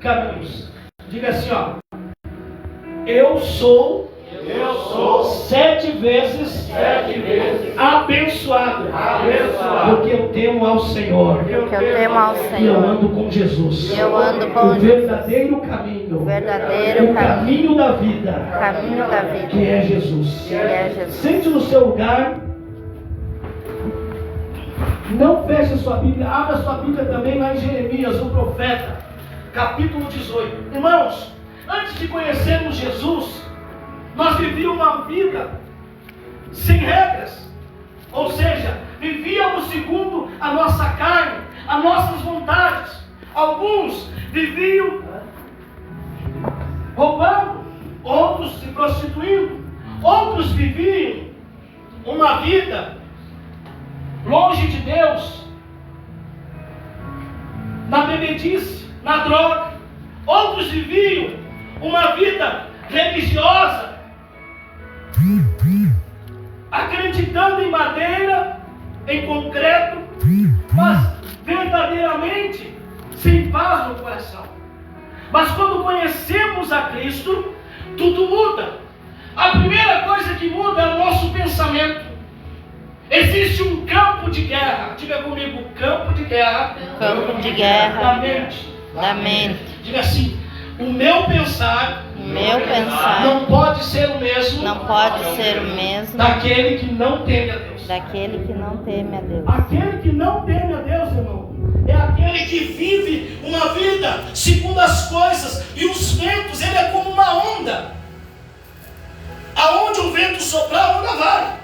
caminhos. Diga assim, ó. Eu sou 7 vezes abençoado. Porque eu temo ao Senhor. E eu ando com Jesus. O verdadeiro caminho. O caminho da vida. Que é Jesus. Sente no seu lugar. Não feche a sua Bíblia. Abra a sua Bíblia também lá em Jeremias, o profeta, capítulo 18. Irmãos, antes de conhecermos Jesus, nós vivíamos uma vida sem regras. Ou seja, vivíamos segundo a nossa carne, as nossas vontades. Alguns viviam roubando, outros se prostituindo, outros viviam uma vida longe de Deus, na bebedice, na droga. Outros viviam uma vida religiosa, acreditando em madeira, em concreto, mas verdadeiramente sem paz no coração. Mas quando conhecemos a Cristo, tudo muda. A primeira coisa que muda é o nosso pensamento. Existe um campo de guerra. Diga comigo, campo de guerra. Campo de guerra da mente. Diga assim: o meu pensar não pode ser o mesmo daquele que não teme a Deus. Aquele que não teme a Deus, irmão, é aquele que vive uma vida segundo as coisas. E os ventos, ele é como uma onda. Aonde o vento soprar, a onda vai.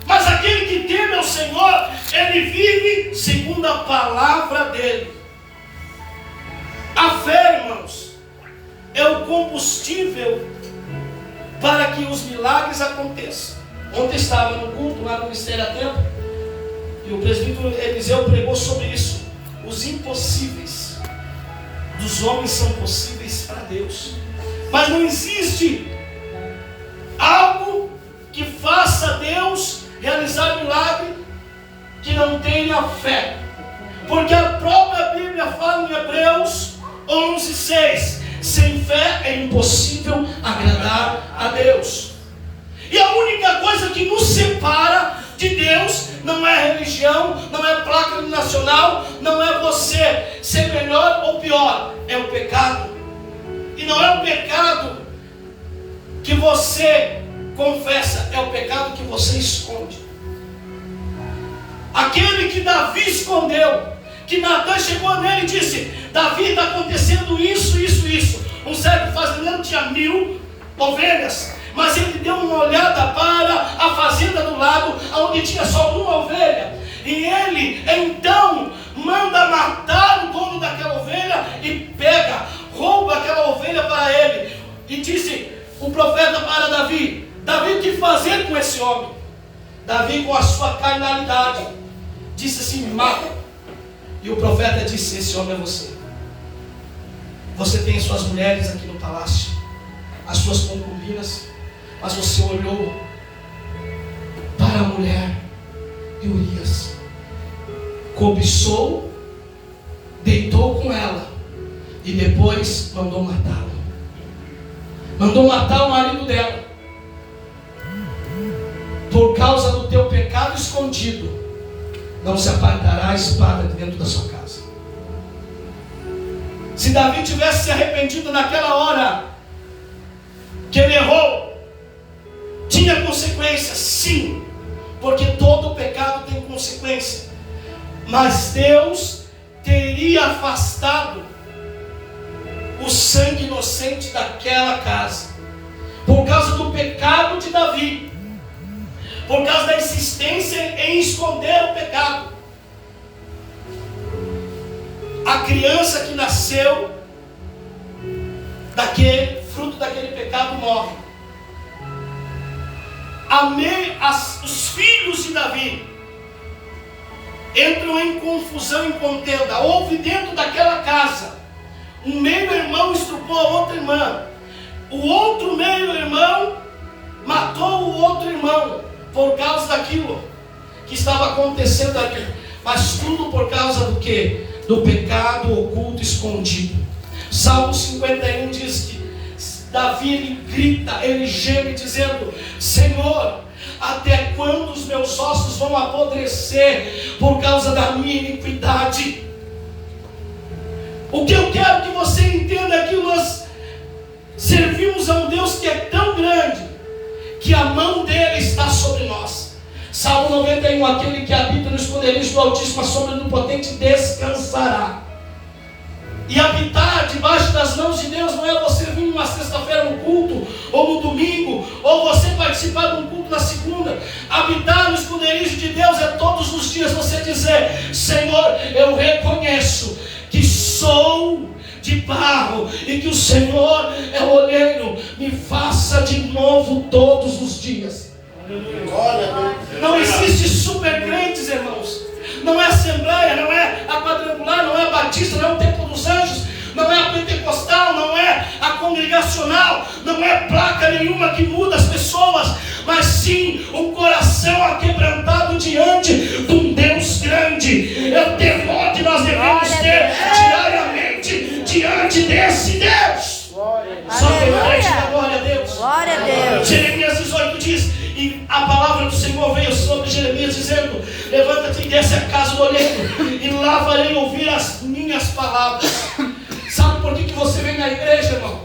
Mas aquele que teme ao Senhor, ele vive segundo a palavra dele. A fé, irmãos, é o combustível para que os milagres aconteçam. Ontem estava no culto lá no Ministério a Tempo, e o presbítero Eliseu pregou sobre isso. Os impossíveis dos homens são possíveis para Deus. Mas não existe algo que faça Deus realizar milagre que não tenha fé. Porque a própria Bíblia fala em Hebreus 11:6: sem fé é impossível agradar a Deus. E a única coisa que nos separa de Deus não é religião, não é placa nacional, não é você ser melhor ou pior, é o pecado. E não é o pecado que você confessa, é o pecado que você esconde. Aquele que Davi escondeu, que Natan chegou nele e disse: Davi, está acontecendo isso. Um certo fazendeiro tinha 1000 ovelhas, mas ele deu uma olhada para a fazenda do lado, onde tinha só uma ovelha, e ele então manda matar o dono daquela ovelha e rouba aquela ovelha para ele. E disse o profeta para Davi: Davi, o que fazer com esse homem? Davi, com a sua carnalidade, disse assim: mata. E o profeta disse: esse homem é você. Você tem suas mulheres aqui no palácio, as suas concubinas, mas você olhou para a mulher de Urias, cobiçou, deitou com ela e depois mandou matá-la. Mandou matar o marido dela. Por causa do teu pecado escondido, não se apartará a espada de dentro da sua casa. Se Davi tivesse se arrependido naquela hora que ele errou, tinha consequências, sim, porque todo pecado tem consequência. Mas Deus teria afastado o sangue inocente daquela casa, por causa do pecado de Davi, por causa da insistência em esconder o pecado. A criança que nasceu fruto daquele pecado morre. Os filhos de Davi entram em confusão, em contenda. Houve dentro daquela casa um meio-irmão estrupou a outra irmã. O outro meio-irmão matou o outro irmão por causa daquilo que estava acontecendo ali. Mas tudo por causa do quê? Do pecado oculto, escondido. Salmo 51 diz que Davi ele grita, ele geme dizendo: Senhor, até quando os meus ossos vão apodrecer por causa da minha iniquidade? O que eu quero que você entenda é que nós servimos a um Deus que é tão grande que a mão dele está sobre nós. Salmo 91, aquele que habita no esconderijo do Altíssimo, a sombra do Potente descansará. E habitar debaixo das mãos de Deus não é você vir numa sexta-feira no culto, ou no domingo, ou você participar de um culto na segunda. Habitar no esconderijo de Deus é todos os dias você dizer: Senhor, eu reconheço que sou de barro e que o Senhor é o oleiro, me faça de novo todos os dias. Não existe super crentes, irmãos. Não é assembleia, não é a quadrangular, não é a batista, não é o templo dos anjos, não é a pentecostal, não é a congregacional, não é placa nenhuma que muda as pessoas, mas sim um coração aquebrantado diante de um Deus grande. É o temor que nós devemos ter diariamente diante desse Deus. Só que a glória a Deus. Glória a Deus. Jeremias 18 diz, e a palavra do Senhor veio sobre Jeremias dizendo: levanta-te e desce a casa do oleiro, e lá farei ouvir as minhas palavras. Sabe por que você vem na igreja, irmão?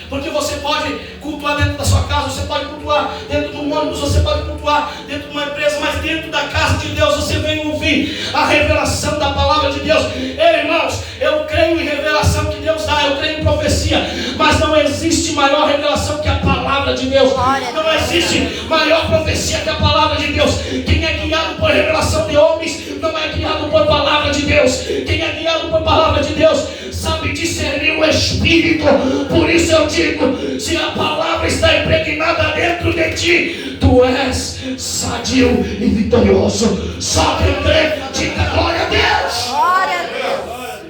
Porque você pode cultuar dentro da sua casa, você pode cultuar dentro de um ônibus, você pode cultuar dentro de uma empresa, mas dentro da casa de Deus você vem ouvir a revelação da palavra de Deus. Ei, irmãos, eu creio em revelação que Deus dá, eu creio em profecia, mas não existe maior revelação que a palavra de Deus. Não existe maior profecia que a palavra de Deus. Quem é guiado por revelação de homens não é guiado por palavra de Deus. Quem é guiado por palavra de Deus sabe discernir o Espírito. Por isso eu digo, se a palavra está impregnada dentro de ti, tu és sadio e vitorioso. Só quem crê, diga glória a Deus. Glória a Deus.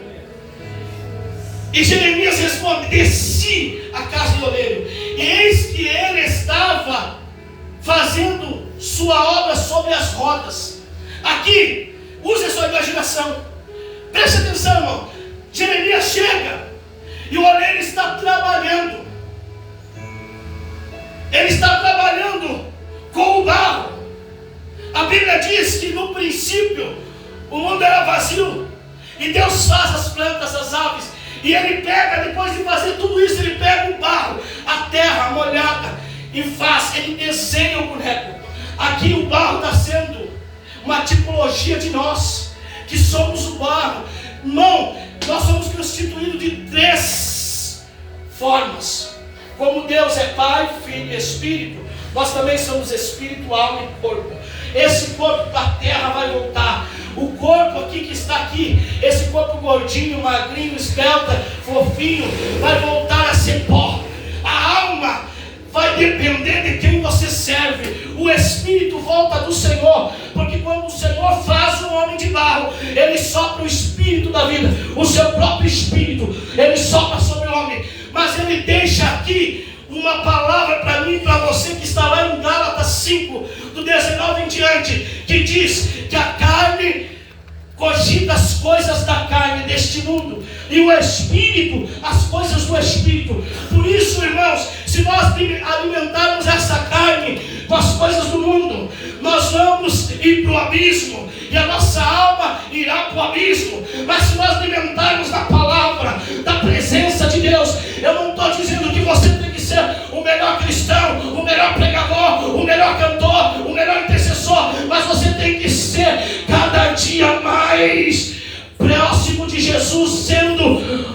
E Jeremias responde: desci a casa do oleiro, e eis que ele estava fazendo sua obra sobre as rodas. Aqui, use a sua imaginação. Preste atenção, irmão. Jeremias chega e o oleiro está trabalhando. Ele está trabalhando com o barro. A Bíblia diz que no princípio o mundo era vazio e Deus faz as plantas, as aves, e ele pega, depois de fazer tudo isso, ele pega o barro, a terra molhada, e faz, ele desenha o boneco. Aqui o barro está sendo uma tipologia de nós, que somos o barro. Irmão, nós somos constituídos de 3 formas. Como Deus é Pai, Filho e Espírito, nós também somos Espírito, alma e corpo. Esse corpo da terra vai voltar. O corpo aqui que está aqui, esse corpo gordinho, magrinho, esbelta, fofinho, vai voltar a ser pó. A alma vai depender de quem você serve. O Espírito volta do Senhor, porque quando o Senhor faz um homem de barro, Ele sopra o Espírito da vida, o seu próprio Espírito, Ele sopra sobre o homem. Mas Ele deixa aqui uma palavra para mim e para você, que está lá em Gálatas 5, do 19 em diante, que diz que a carne cogita as coisas da carne deste mundo, e o Espírito, as coisas do Espírito. Por isso, irmãos, se nós alimentarmos essa carne com as coisas do mundo, nós vamos ir para o abismo, e a nossa alma irá para o abismo. Mas se nós alimentarmos da palavra, da presença de Deus, eu não estou dizendo que você tem que ser o melhor cristão, o melhor pregador, o melhor cantor, o melhor intercessor, mas você tem que ser cada dia mais próximo de Jesus, sendo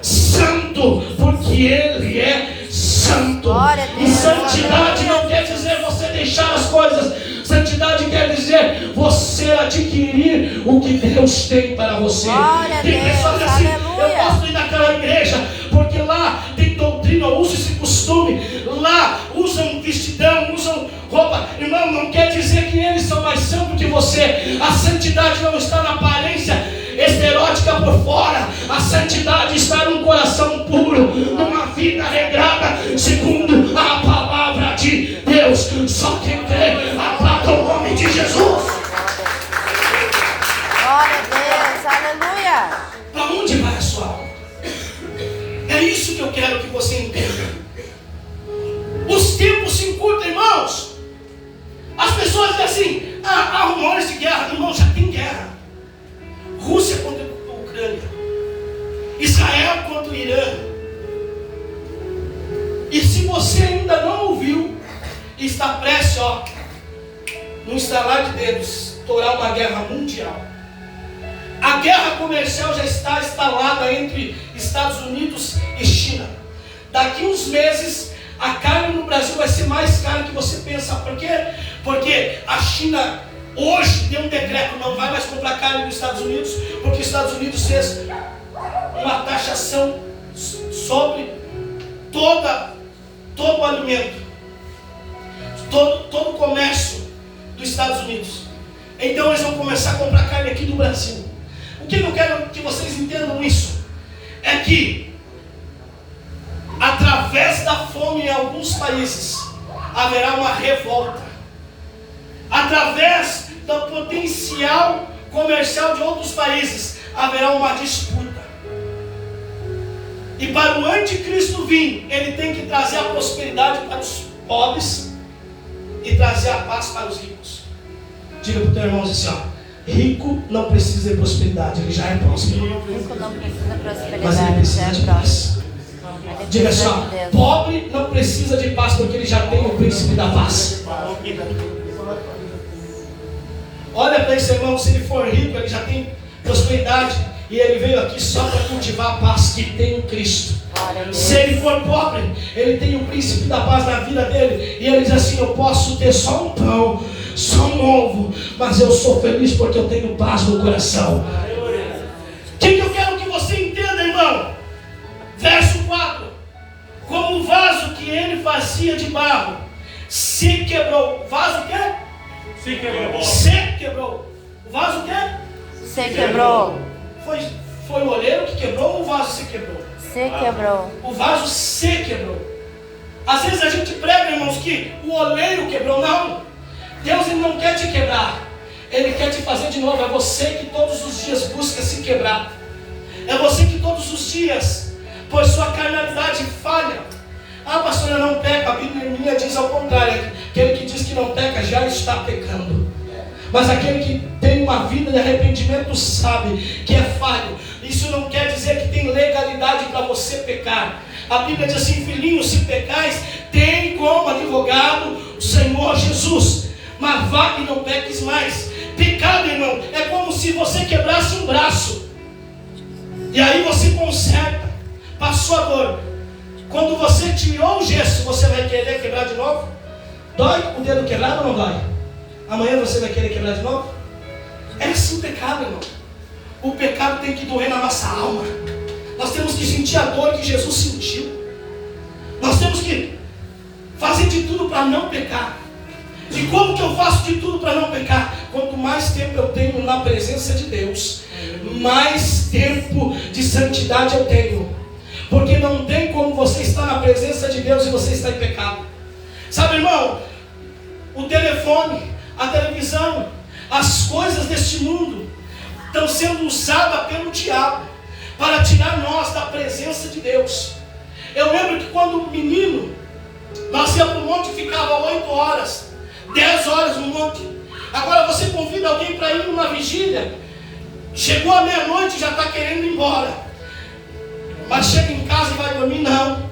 santo, porque Ele é santo. E santidade não quer dizer você deixar as coisas. Santidade quer dizer você adquirir o que Deus tem para você. Tem pessoas assim: eu gosto de ir naquela igreja porque lá tem doutrina, uso esse costume, lá usam vestidão, usam roupa. Irmão, não quer dizer que eles são mais santos que você. A santidade não está na aparência esterótica por fora. A santidade está num coração puro, numa vida regrada segundo a palavra de Deus. Só quem crê, aplauda o nome de Jesus. Glória a Deus, aleluia. Para onde vai a sua alma? É isso que eu quero que você entenda. Os tempos se encurtam, irmãos. As pessoas dizem assim: há rumores de guerra. Irmão, já tem guerra. Rússia contra a Ucrânia, Israel contra o Irã. E se você ainda não ouviu, está prestes, num estalar de dedos, estourar uma guerra mundial. A guerra comercial já está instalada entre Estados Unidos e China. Daqui uns meses, a carne no Brasil vai ser mais cara do que você pensa. Por quê? Porque a China hoje deu um decreto, não vai mais comprar carne nos Estados Unidos, porque os Estados Unidos fez uma taxação sobre todo o alimento, todo o comércio dos Estados Unidos. Então eles vão começar a comprar carne aqui do Brasil. O que eu quero que vocês entendam isso é que através da fome em alguns países haverá uma revolta. Através do potencial comercial de outros países haverá uma disputa. E para o anticristo vir, ele tem que trazer a prosperidade para os pobres e trazer a paz para os ricos. Diga para o teu irmão assim, rico não precisa de prosperidade, ele já é próspero. Rico não precisa de prosperidade, mas ele precisa de paz. Diga assim, pobre não precisa de paz, porque ele já tem o príncipe da paz. Olha para esse irmão, se ele for rico, ele já tem prosperidade. E ele veio aqui só para cultivar a paz que tem em Cristo. Se ele for pobre, ele tem o príncipe da paz na vida dele. E ele diz assim: eu posso ter só um pão, só um ovo, mas eu sou feliz porque eu tenho paz no coração. O que eu quero que você entenda, irmão? Verso 4: como o vaso que ele fazia de barro se quebrou. Vaso o quê? Se quebrou. Se quebrou. O vaso o quê? Se quebrou. Foi o oleiro que quebrou ou o vaso se quebrou? Se quebrou. O vaso se quebrou. Às vezes a gente prega, irmãos, que o oleiro quebrou. Não. Deus ele não quer te quebrar. Ele quer te fazer de novo. É você que todos os dias busca se quebrar. É você que todos os dias, por sua carnalidade, falha. Ah, pastor, eu não peco. A Bíblia minha diz ao contrário. Aquele que diz que não peca já está pecando. Mas aquele que tem uma vida de arrependimento sabe que é falho. Isso não quer dizer que tem legalidade para você pecar. A Bíblia diz assim: filhinhos, se pecais, tem como advogado o Senhor Jesus. Mas vá e não peques mais. Pecado, irmão, é como se você quebrasse um braço. E aí você conserta. Passou a dor. Quando você tirou o gesso, você vai querer quebrar de novo? Dói o dedo quebrado ou não dói? Amanhã você vai querer quebrar de novo? É assim o pecado, irmão. O pecado tem que doer na nossa alma. Nós temos que sentir a dor que Jesus sentiu. Nós temos que fazer de tudo para não pecar. E como que eu faço de tudo para não pecar? Quanto mais tempo eu tenho na presença de Deus, mais tempo de santidade eu tenho. Porque não tem como você estar na presença de Deus e você estar em pecado. Sabe, irmão, o telefone, a televisão, as coisas deste mundo estão sendo usadas pelo diabo para tirar nós da presença de Deus. Eu lembro que quando menino, nós íamos para o monte e ficava 8 horas, 10 horas no monte. Agora você convida alguém para ir numa vigília, chegou a meia-noite e já está querendo ir embora. Mas chega em casa e vai dormir? Não.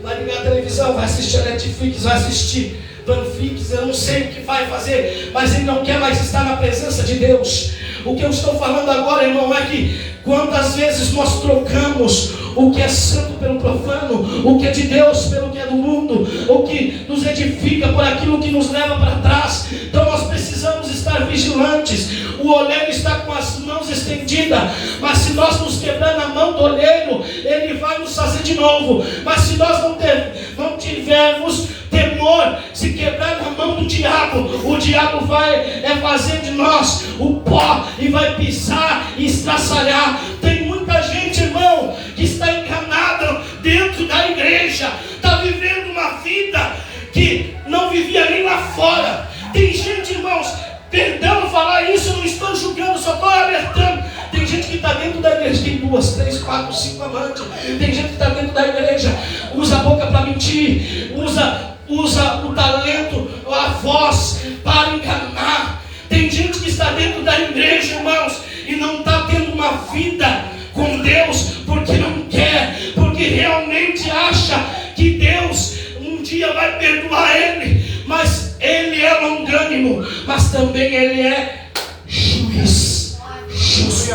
Vai ligar a televisão, vai assistir a Netflix, vai assistir Panflix, eu não sei o que vai fazer, mas ele não quer mais estar na presença de Deus. O que eu estou falando agora, irmão, é que quantas vezes nós trocamos o que é santo pelo profano, o que é de Deus pelo que é do mundo, o que nos edifica por aquilo que nos leva para trás. Então nós precisamos estar vigilantes. O oleiro está com as mãos estendidas, mas se nós nos quebrar na mão do oleiro, ele vai nos fazer de novo. Mas se nós não tivermos temor, se quebrar na mão do diabo, o diabo vai fazer de nós o pó e vai pisar e estraçalhar. Tem muita gente, irmão, que está enganada dentro da igreja, está vivendo uma vida que não vivia nem lá fora. Tem gente, irmãos, perdão falar isso, eu não estou julgando, só estou alertando. Tem gente que está está dentro da igreja, tem 2, 3, 4, 5 amantes. Tem gente que está dentro da igreja, usa a boca para mentir, usa o talento, a voz para enganar. Tem gente que está dentro da igreja, irmãos, e não está tendo uma vida com Deus, porque não quer, porque realmente acha que Deus um dia vai perdoar ele, mas ele é longânimo, mas também ele é juiz justo.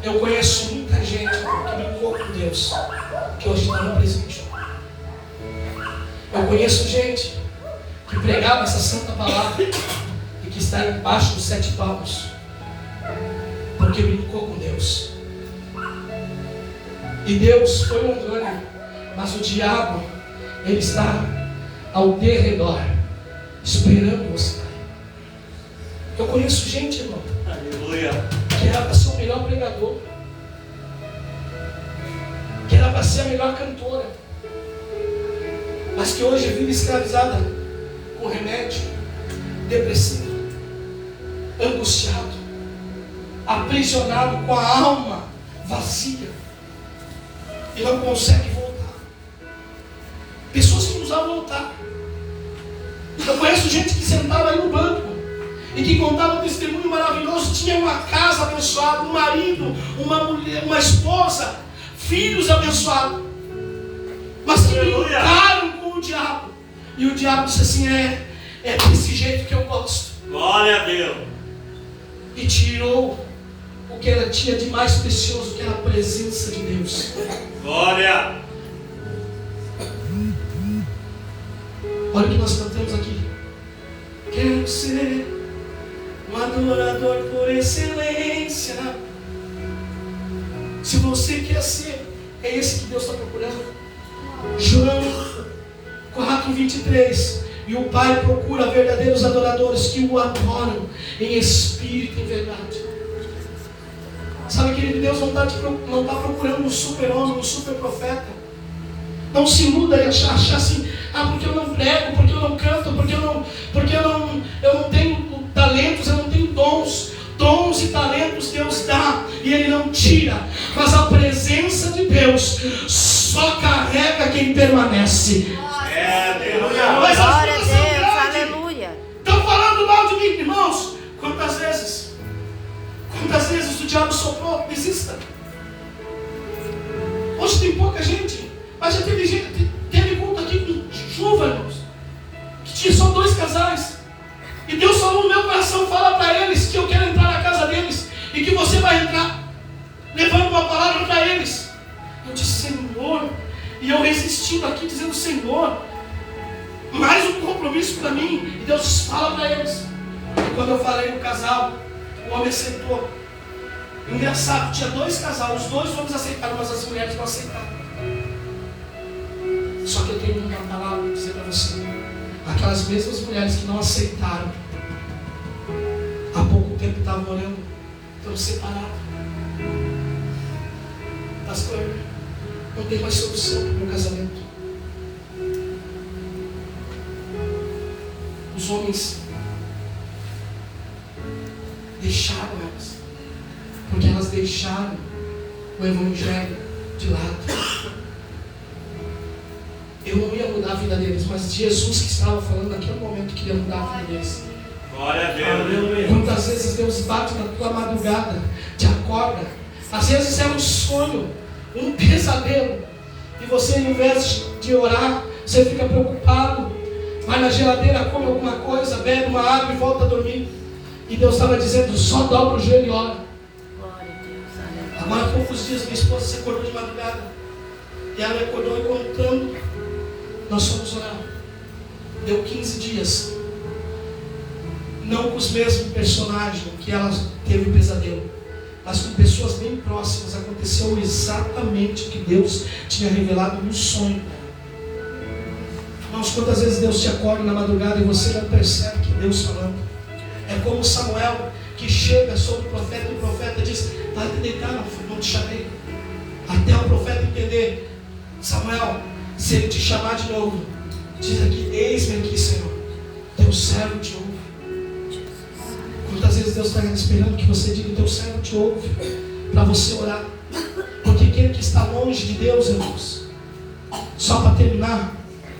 Eu conheço muita gente que brincou com Deus, que hoje está no presídio. Eu conheço gente que pregava essa santa palavra e que está embaixo dos 7 palmos, porque brincou com Deus. E Deus foi longânimo, mas o diabo, ele está ao derredor, esperando você cair. Eu conheço gente, irmão, que era para ser o melhor pregador, que era para ser a melhor cantora, mas que hoje vive escravizada com remédio, depressivo, angustiado, aprisionado, com a alma vazia, e não consegue voltar. Pessoas que nos vão voltar. Eu conheço gente que sentava aí no banco e que contava um testemunho maravilhoso. Tinha uma casa abençoada, um marido, uma mulher, uma esposa, filhos abençoados, mas que brincaram com o diabo. E o diabo disse assim: é desse jeito que eu gosto. Glória a Deus. E tirou o que ela tinha de mais precioso, que era a presença de Deus. Glória. Olha o que nós cantamos aqui. Quero ser um adorador por excelência. Se você quer ser, é esse que Deus está procurando. João 4:23. E o Pai procura verdadeiros adoradores que o adoram em espírito e em verdade. Sabe, querido, Deus não está procurando um super-homem, um super-profeta. Não se iluda e achar assim: porque eu não prego, porque eu não canto, porque eu não tenho talentos, eu não tenho dons. Dons e talentos Deus dá e Ele não tira, mas a presença de Deus só carrega quem permanece. Mas glória a Deus, aleluia. Estão falando mal de mim, irmãos? Quantas vezes o diabo soprou? Desista. Hoje tem pouca gente, mas já teve gente, teve culto aqui com chuva, irmãos, que tinha só 2 casais. E Deus falou no meu coração: fala para eles que eu quero entrar na casa deles e que você vai entrar, levando uma palavra para eles. Eu disse: Senhor, e eu resistindo aqui, dizendo: Senhor, mais um compromisso para mim. E Deus disse: fala para eles. E quando eu falei no casal, o homem aceitou. Engraçado, tinha 2 casais, os 2 homens aceitaram, mas as mulheres não aceitaram. Só que eu tenho uma palavra para dizer para você: aquelas mesmas mulheres que não aceitaram, há pouco tempo estavam orando, estão separadas. Pastor, não tem mais solução para o meu casamento. Os homens deixaram elas, porque elas deixaram o evangelho de lado. Eu não ia mudar a vida deles, mas Jesus que estava falando naquele momento queria mudar a vida deles. Glória a Deus. Quantas vezes Deus bate na tua madrugada, te acorda. Às vezes é um sonho, um pesadelo, e você, ao invés de orar, você fica preocupado, vai na geladeira, come alguma coisa, bebe uma água e volta a dormir. E Deus estava dizendo: só dobra o joelho e ora. Glória a Deus, Agora há poucos dias minha esposa se acordou de madrugada, e ela me acordou e contando. Nós fomos orar. Deu 15 dias. Não com os mesmos personagens que ela teve o pesadelo, mas com pessoas bem próximas. Aconteceu exatamente o que Deus tinha revelado no sonho. Irmãos, quantas vezes Deus te acorda na madrugada e você não percebe que Deus falando? É como Samuel, que chega sobre o profeta e o profeta diz: vai te deitar, não te chamei. Até o profeta entender: Samuel, se ele te chamar de novo, diz aqui: eis-me aqui, Senhor, teu servo te ouve. Quantas vezes Deus está esperando que você diga: o teu servo te ouve, para você orar. Porque aquele que está longe de Deus, irmãos, só para terminar,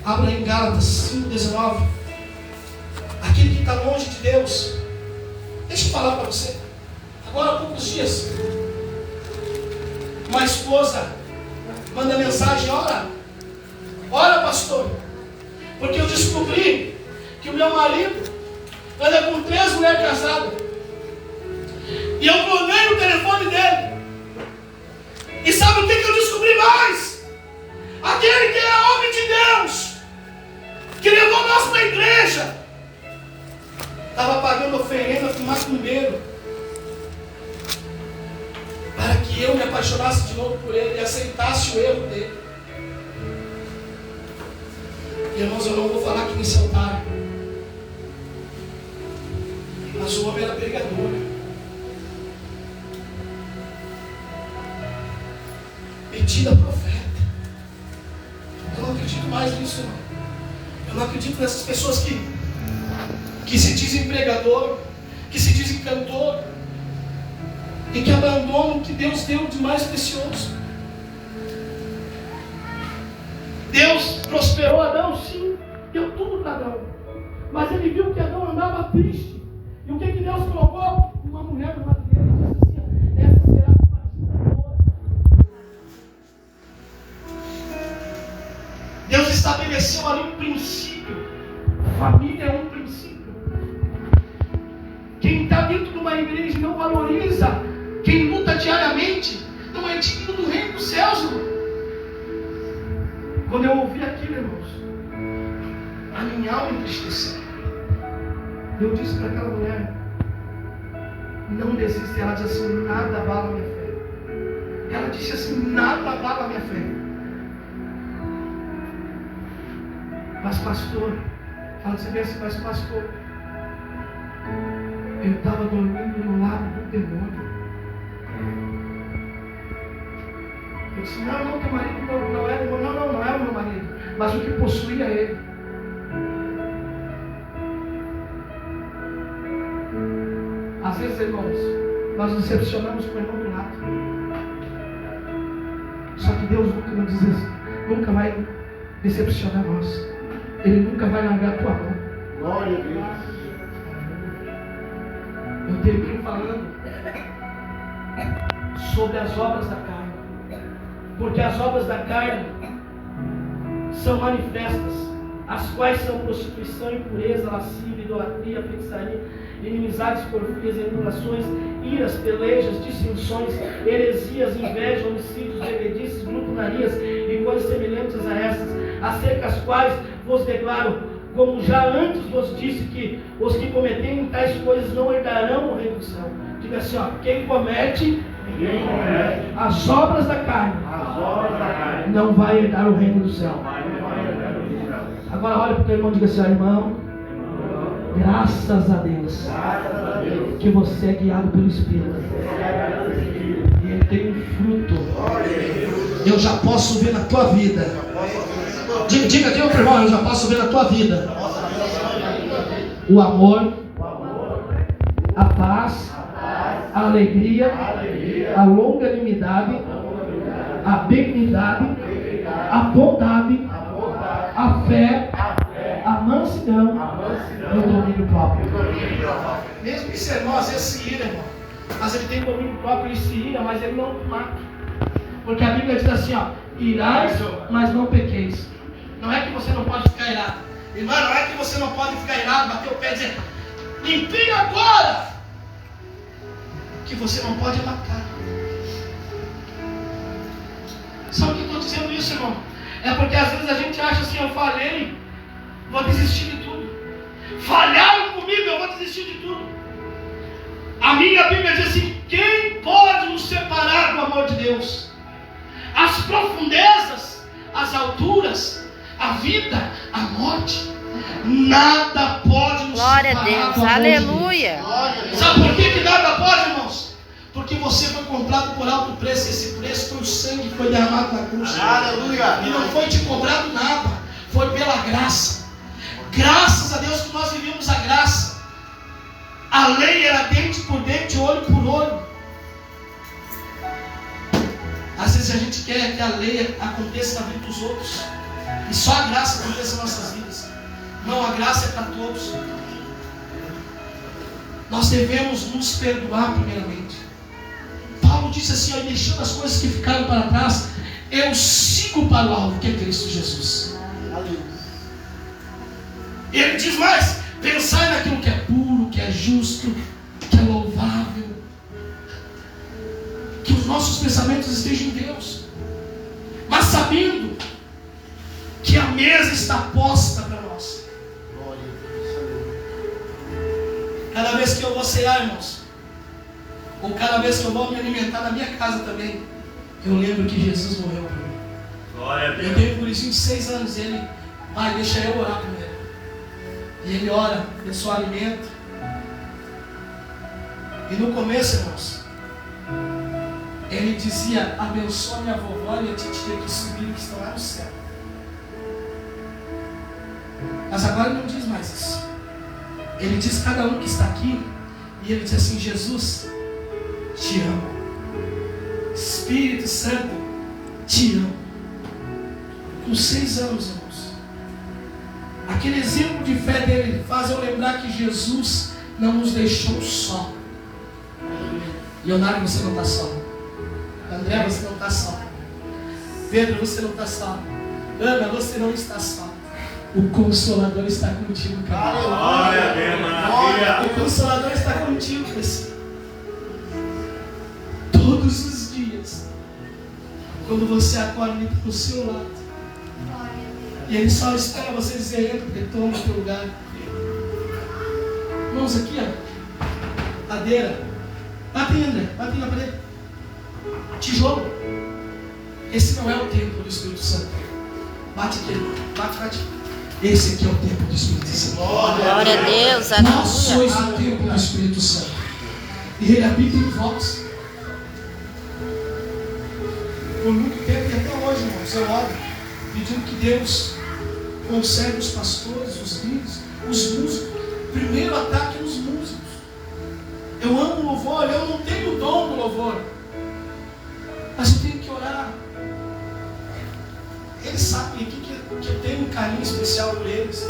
abra em Gálatas 5,19. Aquele que está longe de Deus, deixa eu falar para você. Agora há poucos dias, uma esposa manda mensagem: ora, pastor, porque eu descobri que o meu marido anda com 3 mulheres casadas, e eu clonei o telefone dele. E sabe o que eu descobri mais? Aquele que é homem de Deus, que levou nós para a igreja, estava pagando oferenda para o macumbeiro, para que eu me apaixonasse de novo por ele e aceitasse o erro dele. Irmãos, eu não vou falar aqui nesse altar, mas o homem era pregador. Metida profeta. Eu não acredito mais nisso, não. Eu não acredito nessas pessoas que se dizem pregador, que se dizem cantor, e que abandonam o que Deus deu de mais precioso. Deus prosperou Adão, sim, deu tudo para Adão, mas ele viu que Adão andava triste. E o que Deus colocou? Uma mulher do lado dele e disse assim: essa será a partida. Deus estabeleceu ali um princípio. Família é um princípio. Quem está dentro de uma igreja e não valoriza quem luta diariamente, não é digno do reino dos céus, irmão. Quando eu ouvi aquilo, irmãos, a minha alma entristeceu. Eu disse para aquela mulher: não desista. Ela disse assim: nada abala a minha fé. Ela disse assim: nada abala a minha fé. Mas pastor, ela disse assim: mas pastor, eu estava dormindo no lado do demônio. Eu disse: não, teu marido não era o meu marido, mas o que possuía ele. Às vezes, irmãos, nós nos decepcionamos com o irmão do lado. Só que Deus nunca vai decepcionar nós. Ele nunca vai largar a tua mão. Glória a Deus. Eu termino falando sobre as obras da carne. Porque as obras da carne são manifestas, as quais são prostituição, impureza, lascívia, idolatria, feitiçaria, inimizades, porfias, emulações, iras, pelejas, dissensões, heresias, inveja, homicídios, bebedices, glutonarias e coisas semelhantes a essas, acerca das quais vos declaro, como já antes vos disse, que os que cometerem tais coisas não herdarão o reino do céu. Diga assim, ó: quem comete as obras da carne não vai herdar o reino do céu. Agora olha para o teu irmão e diga assim: ó, irmão, graças a Deus que você é guiado pelo Espírito, e ele tem um fruto. Eu já posso ver na tua vida. Diga aqui, outro irmão: eu já posso ver na tua vida o amor, a paz, a alegria, a longanimidade, a benignidade, a bondade, a fé, a mansidão e o domínio próprio. Mesmo que esse irmão às vezes se ira, irmão, mas ele tem domínio próprio e se ira, mas ele não mata. Porque a Bíblia diz assim, ó: irais, mas não pequeis. Não é que você não pode ficar irado, irmão, não é que você não pode ficar irado, bater o pé e dizer: limpinho agora, que você não pode matar. Sabe o que eu estou dizendo isso, irmão? É porque às vezes a gente acha assim: eu falhei, vou desistir de tudo. Falharam comigo, eu vou desistir de tudo. A minha Bíblia diz assim: quem pode nos separar do amor de Deus? As profundezas, as alturas, a vida, a morte, nada pode nos separar do amor de Deus. Aleluia. Sabe por que nada pode, irmãos? Porque você foi comprado por alto preço. Esse preço foi o sangue que foi derramado na cruz. Aleluia. E não foi te cobrado nada, foi pela graça. Graças a Deus que nós vivemos a graça. A lei era dente por dente, olho por olho. Às vezes a gente quer que a lei aconteça na vida dos outros, e só a graça aconteça nas nossas vidas. Não, a graça é para todos. Nós devemos nos perdoar primeiramente. Paulo disse assim, ó, deixando as coisas que ficaram para trás, eu sigo para o alvo, que é Cristo Jesus. Ele diz mais, pensai naquilo que é puro, que é justo, que é louvável. Que os nossos pensamentos estejam em Deus, mas sabendo que a mesa está posta para nós. Cada vez que eu vou cear, irmãos, ou cada vez que eu vou me alimentar na minha casa também, eu lembro que Jesus morreu por mim. Glória a Deus. Eu tenho um gurizinho de 6 anos, e ele, pai, deixa eu orar primeiro. E ele ora, abençoa o alimento. E no começo, irmãos, ele dizia, abençoa minha vovó e a titia que subiram, que estão lá no céu. Mas agora ele não diz mais isso. Ele diz cada um que está aqui, e ele diz assim, Jesus, te amo. Espírito Santo, te amo. Com 6 anos, irmãos. Aquele exemplo de fé dele faz eu lembrar que Jesus não nos deixou só. Leonardo, você não está só. André, você não está só. Pedro, você não está só. Ana, você não está só. O Consolador está contigo, cara. Glória a Deus, maravilha. O Consolador está contigo, Cristo. Todos os dias. Quando você acorda, ele está do seu lado. E ele só espera você dizer, entra, porque toma o teu lugar. Irmãos, aqui, ó. Cadeira. Bate aí, André. Bate aí na parede. Tijolo. Esse não é o templo do Espírito Santo. Bate aqui, irmão. Bate, bate. Esse aqui é o templo do Espírito Santo. Glória a Deus, Nós sois aleluia. o templo do Espírito Santo. E ele habita em vós. Por muito tempo e até hoje, irmãos, eu oro pedindo que Deus conserve os pastores, os líderes, os músicos. Primeiro ataque nos músicos. Eu amo o louvor, eu não tenho o dom do louvor, mas eu tenho que orar. Eles sabem aqui que eu tenho um carinho especial por eles.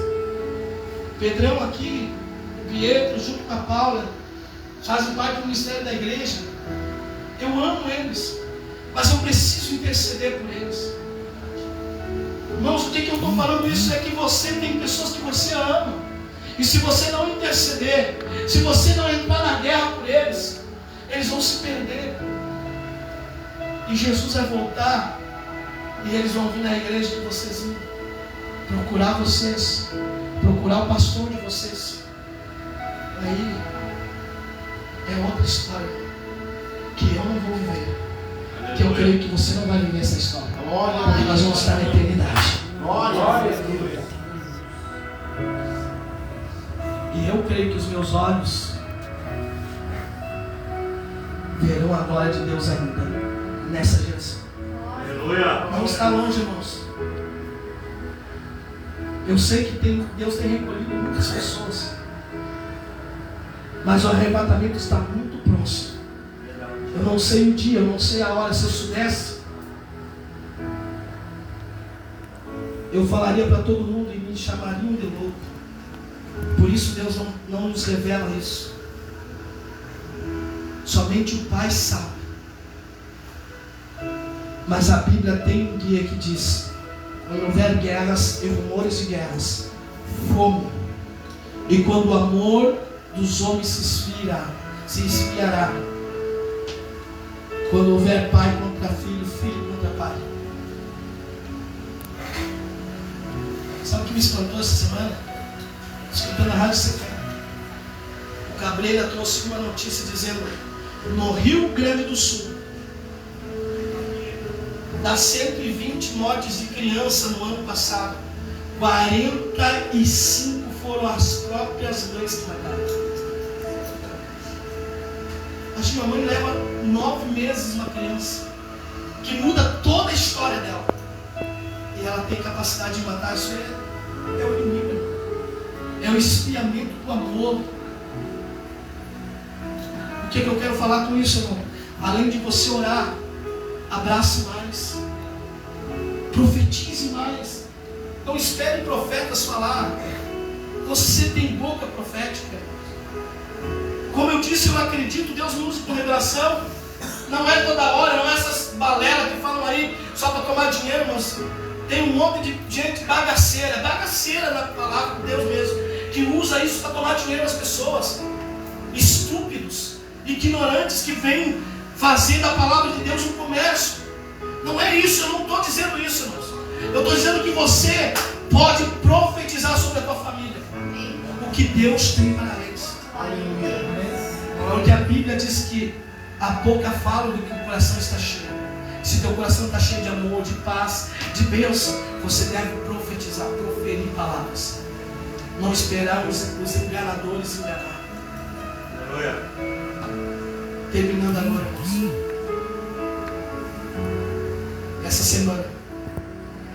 Pedrão aqui, o Pietro, junto com a Paula, fazem parte do ministério da igreja. Eu amo eles, mas eu preciso interceder por eles. Irmãos, o que eu estou falando isso é que você tem pessoas que você ama. E se você não interceder, se você não entrar na guerra por eles, eles vão se perder. E Jesus vai voltar, e eles vão vir na igreja que vocês vão procurar vocês, procurar o pastor de vocês. Aí é outra história que eu não vou viver, que eu creio que você não vai viver essa história, porque nós vamos estar na eternidade. E eu creio que os meus olhos verão a glória de Deus ainda nessa geração. Aleluia. Não está longe, irmãos. Eu sei que Deus tem recolhido muitas pessoas, mas o arrebatamento está muito próximo. Eu não sei o dia, eu não sei a hora. Se eu soubesse, eu falaria para todo mundo e me chamariam de louco. Por isso Deus não nos revela isso. Somente o Pai sabe. Mas a Bíblia tem um guia que diz: quando houver guerras e rumores de guerras, fome. E quando o amor dos homens se esfriará. Quando houver pai contra filho, filho contra pai. Sabe o que me espantou essa semana? Escutando a Rádio CT. O Cabreira trouxe uma notícia dizendo: no Rio Grande do Sul, das 120 mortes de criança no ano passado, 45 foram as próprias mães que mataram. Acho que uma mãe leva 9 meses uma criança, que muda toda a história dela, e ela tem capacidade de matar. Isso é o inimigo, é o esfriamento do amor. que eu quero falar com isso, irmão? Além de você orar, abrace mais, profetize mais. Não espere profetas falar. Você tem boca profética. Como eu disse, eu acredito, Deus me usa com revelação. Não é toda hora, não é essas balelas que falam aí só para tomar dinheiro, mas tem um monte de gente bagaceira na palavra de Deus mesmo, que usa isso para tomar dinheiro das pessoas. Estúpidos, ignorantes, que vêm fazer da palavra de Deus um comércio. Não é isso, eu não estou dizendo isso, irmãos. Eu estou dizendo que você pode profetizar sobre a tua família o que Deus tem para eles. Porque a Bíblia diz que a boca fala do que o coração está cheio. Se teu coração está cheio de amor, de paz, de bênção, você deve profetizar, proferir palavras. Não esperar os enganadores enganar. Aleluia. Terminando agora, irmãos. Essa semana,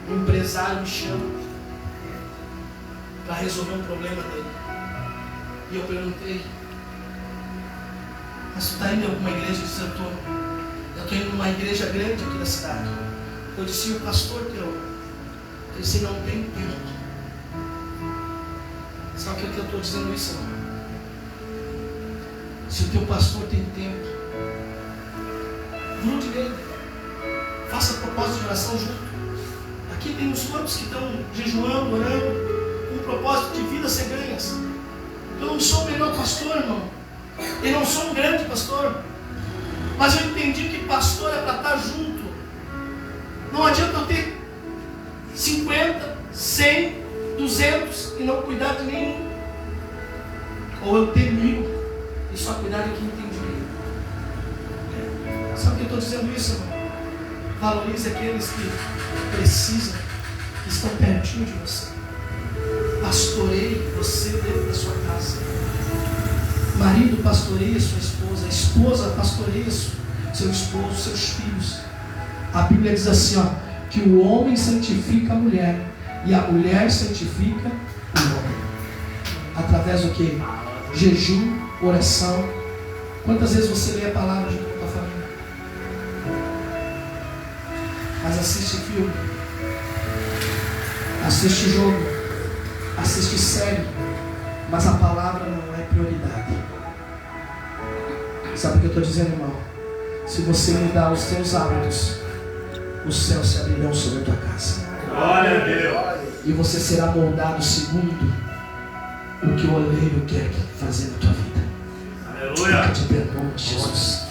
um empresário me chama para resolver um problema dele. E eu perguntei: mas tu está indo em alguma igreja? Ele disse: eu estou indo numa igreja grande aqui da cidade. Eu disse: o pastor teu? Ele disse: não tem tempo. Sabe o que eu estou dizendo isso, irmão? Se o teu pastor tem tempo, grude nele. Faça propósito de oração junto. Aqui tem uns quantos que estão jejuando, orando, com um propósito de vida ser ganhas. Eu não sou o melhor pastor, irmão. Eu não sou um grande pastor. Mas eu entendi que pastor é para estar junto. Não adianta eu ter 50, 100, 200 e não cuidar de nenhum. Ou eu ter 1000 e só cuidar de quem tem direito. Sabe o que eu estou dizendo isso, irmão? Valorize aqueles que precisam, que estão pertinho de você. Pastoreie você dentro da sua casa. Marido, pastoreie sua esposa. A esposa, pastoreie seu esposo, seus filhos. A Bíblia diz assim, ó, que o homem santifica a mulher e a mulher santifica o homem. Através do que? Jejum, oração. Quantas vezes você lê a palavra junto com a tua família? Mas assiste filme, assiste jogo, assiste série, mas a palavra não é prioridade. Sabe o que eu estou dizendo, irmão? Se você mudar os teus hábitos, os céus se abrirão sobre a tua casa. Glória a Deus. E você será moldado segundo o que o oleiro quer fazer na tua vida. Aleluia. Fica de pé, em nome de Jesus.